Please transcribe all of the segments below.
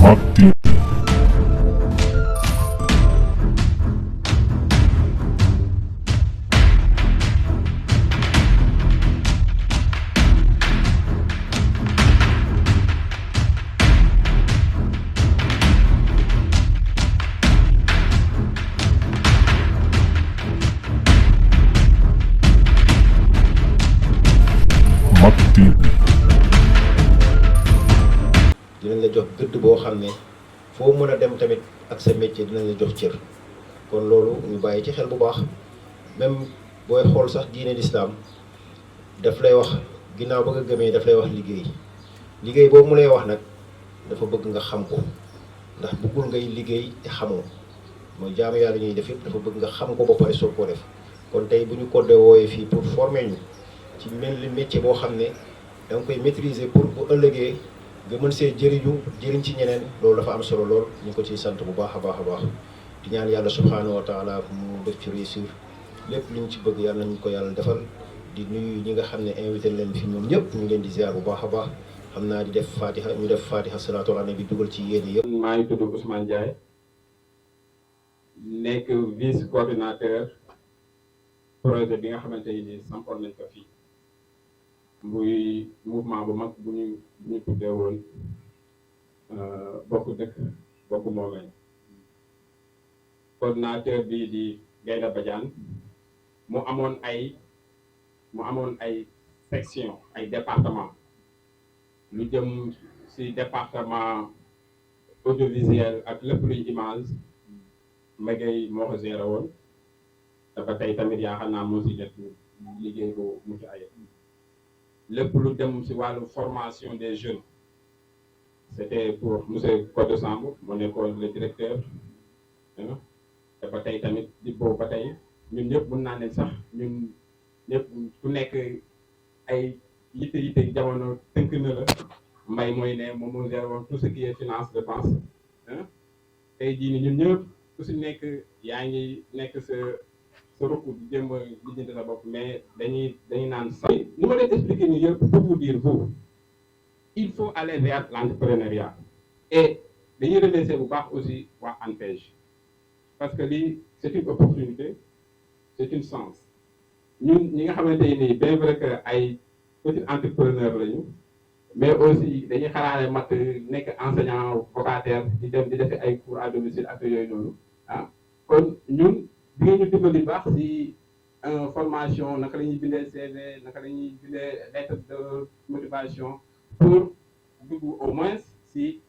Mati. Mati. dinañ la jox gëdd boo xam ne foo mën a dem tamit ak sa métier dinañ la jox cër kon loolu ñu bàyyi ci xel bu baax même booy xool sax diine lislaam daf lay wax ginnaaw ba nga gëmee daf lay wax liggéey boobu mu lay wax nag dafa bëgg nga xam ko ndax bëggul ngay liggéey te xamoo mooy jaamu yàlla ñuy def yëpp dafa bëgg nga xam ko ba pare soog koo def kon tey bu ñu ko wooyee fii pour former ñu ci mel ni métier boo xam ne da nga koy maîtriser pour bu ëllëgee nga mën see jëriñ ci ñeneen loolu dafa am solo lool ñu ko ciy sant bu baax a baax a baax di ñaan yàlla subhanahu wa taala mu def ci réussir lépp lu ñu ci bëgg yàlla nañu ko yàlla defal di nuyu ñi nga xam ne invité leen fi ñoom ñëpp ñu ngi leen di ziar bu baax a baax xam naa di def fatiha ñu def fatiha salaatu ala nabi dugal ci yéene yëpp. maa ngi tudd Ousmane Ndiaye nekk vice coordinateur projet bi nga xamante ni sampoon nañ ko fii muy mouvement bu mag bu ñu tuddee woon bokk dëkk bokk moomeel coordinateur bi di Gaynde Badiane mu amoon ay section ay département lu jëm ci département audiovisuel ak lépp luy image Maguette moo ko géré woon dafa tey tamit yaakaar naa moo ci def liggéey bu mucc ayib lépp lu dem ci wàllu formation des jeunes c'était pour monsieur Codé Samb mu nekkoon le directeur dafa tey tamit di boobu ba tey ñun ñëpp mun naa ne sax ñun ñëpp ku nekk ay yitte jamono tënk na la mbay mooy ne moom moo géré woon tout ce qui est finance de pense tey jii ni ñun ñëpp ku si nekk yaa ngi nekk sa ruq di jéem a lijjanti sa bopp mais dañuy naan sax ni ma leen expliquer nii yëpp pour vous dire vous il faut aller vers l'entrepreneuriat et dañuy remercier bu baax aussi waa ANPEJ parce que lii c'est une opportunité c'est une chance ñun ñi nga xamante ni bien vrai que ay petit entrepreneur lañu mais aussi dañuy xalaale mat nekk enseignant vacataire di dem di defi ay cours à domicile ak yooyu noonu kon ñun di nga ñu dimbali baax ci formation naka la ñuy bindee CV naka la ñuy bindee lettre de motivation pour dugg au moins ci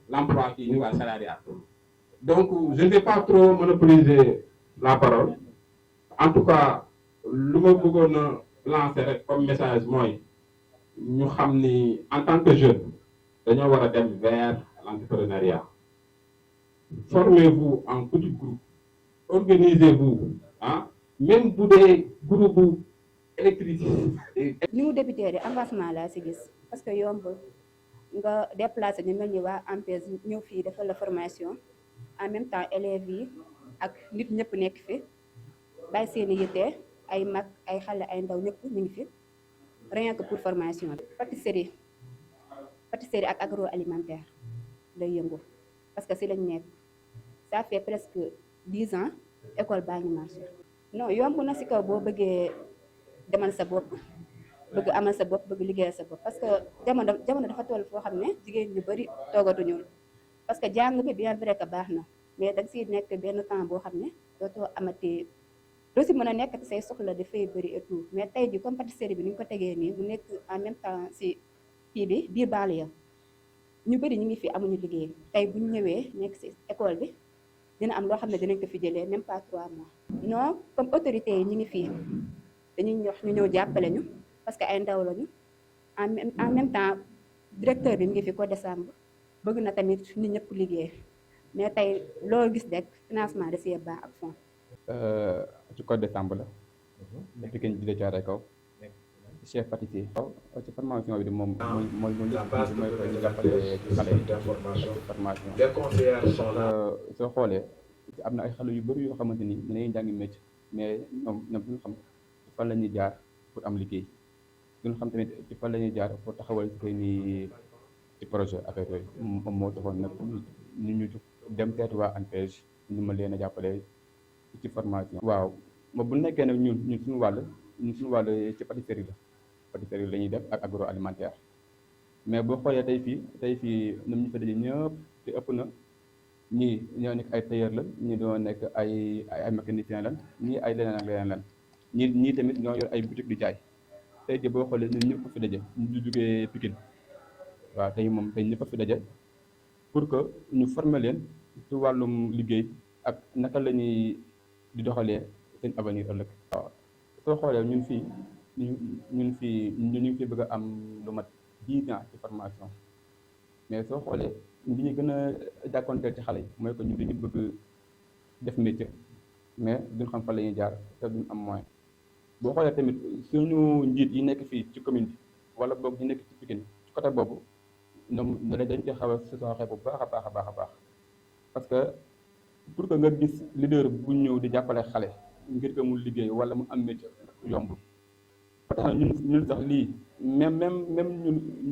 l'emploi kii niveau salarial. Donc je ne vais pas trop monopoliser la parole en tout cas lu ma bëggoon a lancer rek comme message mooy ñu xam ni en tant que jeune dañoo war a dem vers l'entrepreneuriat. Formez-vous en petit groupe, organisez-vous même bu dee groupe électricité. ni mu débuté de avancement laa si gis parce que yomb nga déplacé ñu mel ni waa ANPEJ ñëw fii defal la formation en même temps élèves yi ak nit ñëpp nekk fi bàyyi seeni yitte ay mag ay xale ay ndaw ñëpp ñu ngi fi rien que pour formation bi. pâtisserie ak agroalimentaire lay yëngu parce que si lañ nekk ça fait presque 10 ans école baa ngi marché. non yomb na si kaw boo bëggee demal sa bopp bëgg amal sa bopp bëgg liggéeyal sa bopp parce que jamono dafa toll foo xam ne jigéen ñu bari toogatuñu parce que jàng bi bien vrai que baax na mais da nga siy nekk benn temps boo xam ne dootoo amati doo si mën a nekk say soxla dafay bëri et tout mais tey ji comme pâtisserie bi ni ñu ko tegee nii mu nekk en même temps si kii bi biir banlieue ñu bëri ñu ngi fi amuñu liggéey tey bu ñu ñëwee nekk si école bi dina am loo xam ne dinañ ko fi jëlee même pas 3 mois. non comme autorité yi ñu ngi fii dañuy wax ñu ñëw jàppale ñu parce que ay ndaw lañu en même temps directeur bi mu ngi fi ko décembre bëgg na tamit nit ñëpp liggéey mais tey loo gis rek financement da see baax ak fond. ci code décembre la. depuis que ñu jëlee Thiaroye Kaw. chef pâtissier. waaw ci formation bi de moom mooy ñu jàppale ci xale yi ci formation. soo xoolee am na ay xale yu bëri yoo xamante ni dañuy jàngi métier mais ñoom duñu xam ci fan la ñuy jaar pour am liggéey duñu xam tamit ci fan la ñuy jaar pour taxawal ci projet affaire yooyu moom moo taxoon nag ñu dem seeti waa ANPEJ ñu ma leen a jàppale ci formation. waaw bu nekkee nag ñun suñu wàll ci pâtisserie la ñuy def ak agroalimentaire. mais boo xoolee tey fii ñoom ñu fa daje ñëpp te ëpp na ñii ñoo nekk ay tailleur la ñii doo nekk ay mécanicien lan ñii ay leneen ak leneen lan ñii tamit ñoo yor ay boutique di jaay tey jii boo xoolee ñun ñëpp fi daje ñu jógee Pikine waaw tey ñëpp fi daje pour que ñu former leen ci wàllum liggéey ak naka la ñuy di doxalee seen avenir ëllëg. waaw soo xoolee ñun ñu ngi fi bëgg a am lu mat 10 ans ci formation mais soo xoolee li ñu gën a jàkkoonteel ci xale yi mooy que ñu dañu bëgg def métier mais duñ xam fa la ñuy jaar te duñ am moyen. boo xoolee tamit suñu njiit yi nekk fii ci commune bi wala boog ñu nekk ci Pikine ci côté boobu ñoom dañ ci xaw a sooxe bu baax a baax parce que pour que nga gis leader bu ñëw di jàppale xale ngir que mu liggéey wala mu am métier yomb. ba tax na ñun sax lii même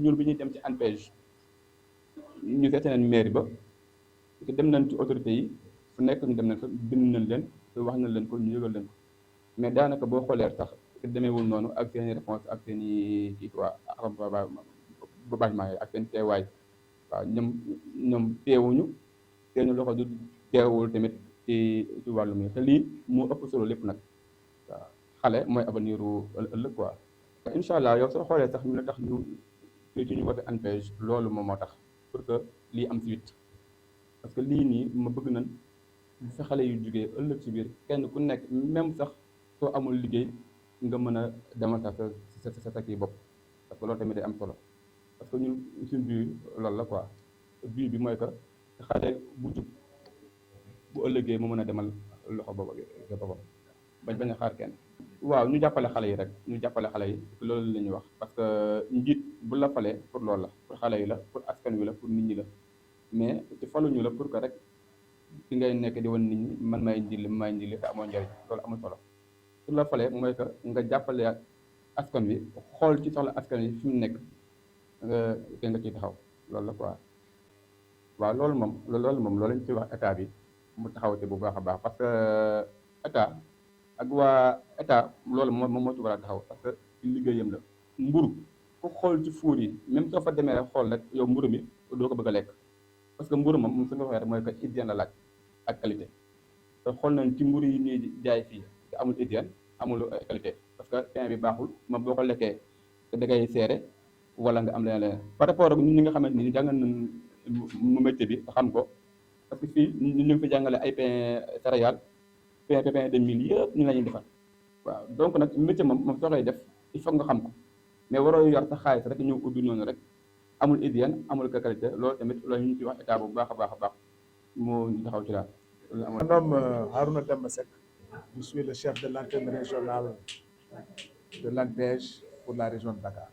ñun bi ñuy dem ci ANPEJ ñu seete nañ mairie ba te dem nañ ci autorité yi fu nekk ñu dem nañ fa bind nañ leen te wax nañ leen ko ñu yëgal leen ko mais daanaka boo xoolee sax demeewul noonu ak seen i réponse ak seen i kii waa accompagnement yi ak seen teewaay waaw ñoom teewuñu seen loxo du teewul tamit ci wàllu mi te lii moo ëpp solo lépp nag waaw xale mooy avenir u ëllëg quoi. incha allah yow soo xoolee sax ñu la tax ñu wote ANPEJ loolu moom moo tax pour que lii am suite parce que lii nii ma bëgg nañ bu fi xale yu jugee ëllëg ci biir kenn ku nekk même sax soo amul liggéey nga mën a demal sa kii bopp parce que loolu tamit day am solo parce que ñun suñu but loolu la quoi but bi mooy que xale bu jug bu ëllëgee mu mën a demal loxo boppam bañ a xaar kenn. waaw ñu jàppale xale yi rek loolu la ñuy wax parce que njiit bu la falee pour loolu la pour xale yi la pour askan wi la pour nit ñi la mais ci faluñu la pour que rek fi ngay nekk di wan nit ñi man may njilli te amoo njëriñ loolu amul solo pour la falee mooy que nga jàppale askan wi xool ci soxla askan wi fi mu nekk nga ciy taxaw loolu la quoi. waaw loolu moom loolu lañ ci wax état bi mu taxawate bu baax a baax parce que état ak waa état loolu moom moo ci war a taxaw parce que liggéeyam la. mburu ku xool ci fuur yi même soo fa demee rek xool rek yow mburu mi doo ko bëgg a lekk parce que mburu moom su nga waxee rek mooy que hygiène la laaj ak qualité te xool nañ ci mburu yi ñuy jaay fii te amul hygiène amul qualité parce que pain bi baaxul moom boo ko lekkee te da ngay seere wala nga am leneen par rapport ak ñun ñi nga xamante ni jàngal nañ mu métier bi te xam ko parce que fii ñu ngi fi jàngale ay pain céréales pain de mil yëpp ñu la ñuy defar waaw donc nag métier moom soo koy def il faut nga xam ko mais waroo yor sa xaalis rek ñëw ubbi noonu rek amul hygiène amul qualité loolu tamit loolu ñu ci wax état bu baax a baax moo ñu taxaw ci daal. Mon nom Harouna Demba Seck, je suis le chef de l'antenne régionale de l'ANPEJ pour la région de Dakar.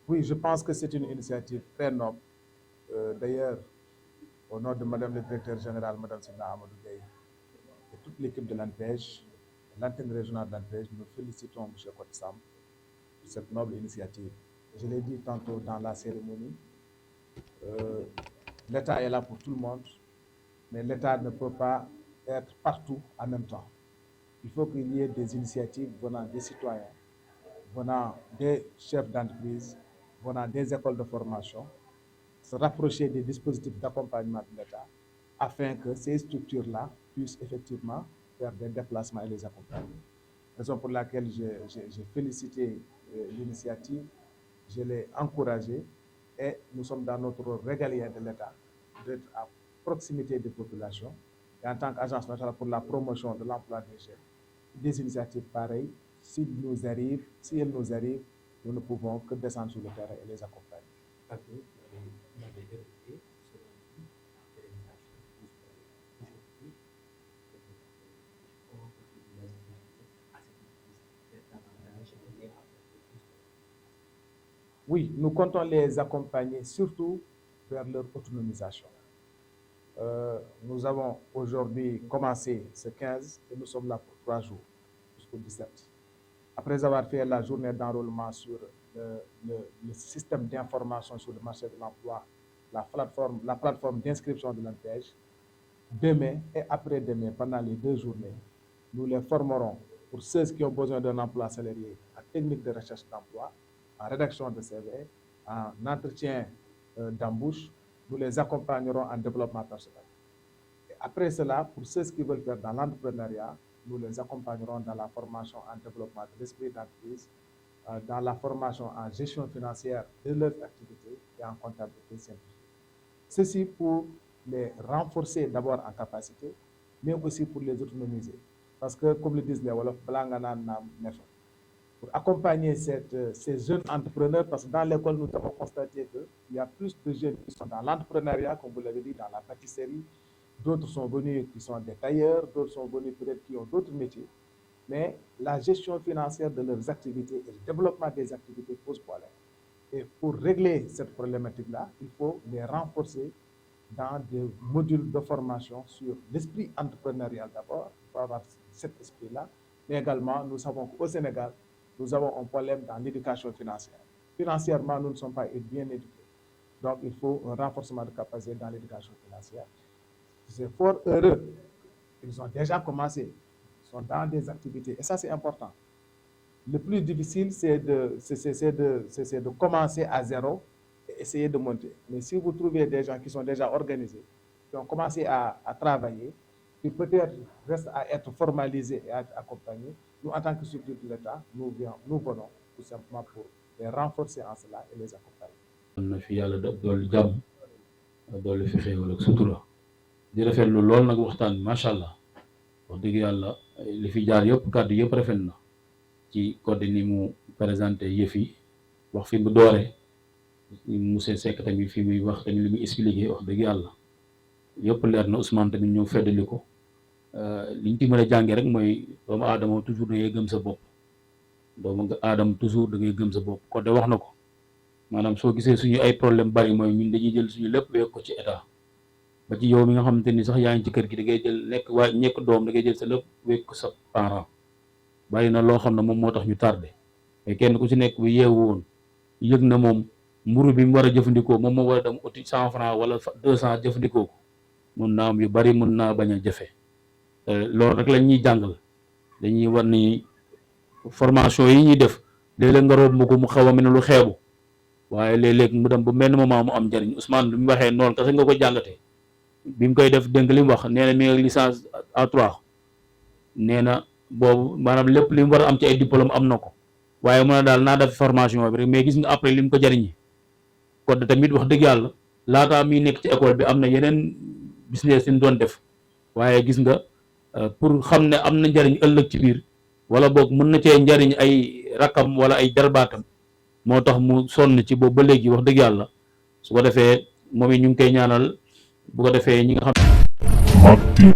Oui, je pense que c'est une initiative très noble. D'ailleurs, au nom de Madame le directeur général, Madame Sina Amadou Gueye, et toute l'équipe de l'ANPEJ, l'antenne régionale de l'ANPEJ, nous félicitons M. Kotsam pour cette noble initiative. Je l'ai dit tantôt dans la cérémonie, l'État est là pour tout le monde, mais l'État ne peut pas être partout en même temps. Il faut qu'il y ait des initiatives venant des citoyens, venant des chefs d'entreprise, venant des écoles de formation, se rapprocher des dispositifs d'accompagnement de l'État afin que ces structures-là puissent effectivement faire des déplacements et les accompagner. Raison pour laquelle j'ai félicité l'initiative, je l'ai encouragée et nous sommes dans notre régalien de l'État d'être à proximité des populations. Et en tant qu'agence nationale pour la promotion de l'emploi des jeunes, des initiatives pareilles, si elles nous arrivent, nous ne pouvons que descendre sur le terrain et les accompagner. Oui, nous comptons les accompagner surtout vers leur autonomisation. Nous avons aujourd'hui commencé ce 15 et nous sommes là pour 3 jours, jusqu'au 17. Après avoir fait la journée d'enrôlement sur le système d'information sur le marché de l'emploi la plateforme d'inscription de l'ANPEJ. Demain et après-demain, pendant les 2 journées, nous les formerons pour ceux qui ont besoin d'un emploi salarié en technique de recherche d'emploi, en rédaction de CV, en entretien d'embauche. Nous les accompagnerons en développement personnel. Et après cela, pour ceux qui veulent faire dans l'entrepreneuriat, nous les accompagnerons dans la formation en développement de l'esprit d'entreprise, dans la formation en gestion financière de leurs activités et en comptabilité scientifique. Ceci pour les renforcer d'abord en capacité, mais aussi pour les autonomiser. Parce que, comme le disent les Wolofs, pour accompagner ces jeunes entrepreneurs, parce que dans l'école, nous avons constaté qu'il y a plus de jeunes qui sont dans l'entrepreneuriat, comme vous l'avez dit, dans la pâtisserie. D'autres sont venus qui sont des tailleurs, d'autres sont venus peut-être qui ont d'autres métiers. Mais la gestion financière de leurs activités et le développement des activités pose problème. Et pour régler cette problématique-là, il faut les renforcer dans des modules de formation sur l'esprit entrepreneurial d'abord, pour avoir cet esprit-là. Mais également, nous savons qu'au Sénégal, nous avons un problème dans l'éducation financière. Financièrement, nous ne sommes pas bien éduqués. Donc, il faut un renforcement de capacité dans l'éducation financière. C'est fort heureux. Ils ont déjà commencé. Ils sont dans des activités. Et ça, c'est important. Le plus difficile, c'est de commencer à zéro et essayer de monter. Mais si vous trouvez des gens qui sont déjà organisés, qui ont commencé à travailler, qui peut-être restent à être formalisés et à être accompagnés, nous, en tant que structure de l'État, nous venons tout simplement pour les renforcer en cela et les accompagner. na fi yàlla doolu jàmm doolu fi xéewal ak sutura di rafetlu lool nag waxtaan bi macha allah wax dëgg yàlla li fi jaar yëpp kàddu yëpp rafet na ci code ni mu présenté yëf yi wax fi mu dooree monsieur Seck tamit fi muy wax tamit li muy expliqué wax dëgg yàlla yëpp leer na Ousmane tamit ñëw feddali ko liñ ci mën a jàngee rek mooy doomu aadama toujours da ngay gëm sa bopp doomu aadama toujours da ngay gëm sa bopp code wax na ko maanaam soo gisee suñu ay problème bari mooy ñun dañuy jël suñu lépp wekk ko ci état ba ci yow mi nga xamante ni sax yaa ngi ci kër gi da ngay jël nekk waa ñekk doom da ngay jël sa lépp wekk ko sa parent bari na loo xam ne moom moo tax ñu tardé mais kenn ku ci nekk bu yeewu woon yëg na moom mburu bi mu war a jëfandikoo moom moo war a dem uti 100 francs wala 200 jëfandikoo ko mun naa am yu bari mun naa bañ a jafe loolu rek lañ ñuy jàngal dañuy war ni formation yi ñuy def léeg-léeg nga roob mu ko mu xaw a mel ne lu xeebu waaye léeg-léeg mu dem ba benn moment mu am njëriñ Ousmane bi mu waxee noonu kese nga ko jàngatee bi mu koy def dénk li mu wax nee na mi ngi licence A3 nee na boobu maanaam lépp li mu war a am ci ay diplôme am na ko waaye mu ne daal naa def formation bi rek mais gis nga après li mu ko jëriñi kon tamit wax dëgg yàlla laataa muy nekk ci école bi am na yeneen business yi ñu doon def waaye gis nga pour xam ne am na njëriñ ëllëg ci biir wala boog mën na cee njëriñ ay rakkam wala ay jarbaatam moo tax mu sonn ci boobu ba léegi wax dëgg yàlla su ko defee moom it ñu ngi koy ñaanal bu ko defee ñi nga xam